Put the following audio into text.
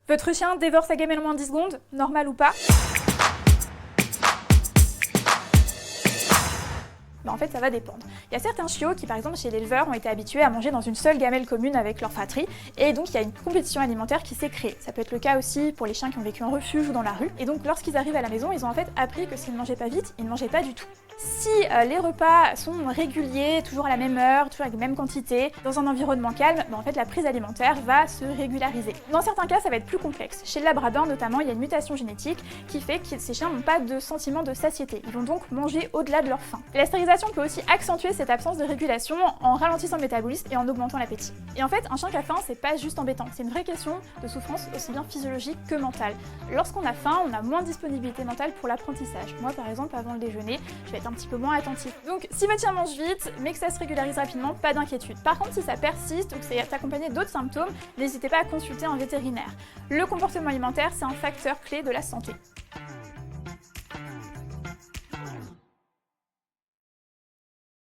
Votre chien dévore sa gamelle en moins de 10 secondes, normal ou pas? En fait, ça va dépendre. Il y a certains chiots qui, par exemple, chez l'éleveur, ont été habitués à manger dans une seule gamelle commune avec leur fratrie, et donc il y a une compétition alimentaire qui s'est créée. Ça peut être le cas aussi pour les chiens qui ont vécu en refuge ou dans la rue, et donc lorsqu'ils arrivent à la maison, ils ont en fait appris que s'ils ne mangeaient pas vite, ils ne mangeaient pas du tout. Si les repas sont réguliers, toujours à la même heure, toujours avec les mêmes quantités, dans un environnement calme, en fait la prise alimentaire va se régulariser. Dans certains cas, ça va être plus complexe. Chez le labrador notamment, il y a une mutation génétique qui fait que ces chiens n'ont pas de sentiment de satiété. Ils vont donc manger au-delà de leur faim. Et la stérilisation peut aussi accentuer cette absence de régulation en ralentissant le métabolisme et en augmentant l'appétit. Et en fait, un chien qui a faim, c'est pas juste embêtant, c'est une vraie question de souffrance aussi bien physiologique que mentale. Lorsqu'on a faim, on a moins de disponibilité mentale pour l'apprentissage. Moi par exemple, avant le déjeuner, je vais être un petit peu moins attentif. Donc si votre chien mange vite, mais que ça se régularise rapidement, pas d'inquiétude. Par contre, si ça persiste ou que c'est accompagné d'autres symptômes, n'hésitez pas à consulter un vétérinaire. Le comportement alimentaire, c'est un facteur clé de la santé.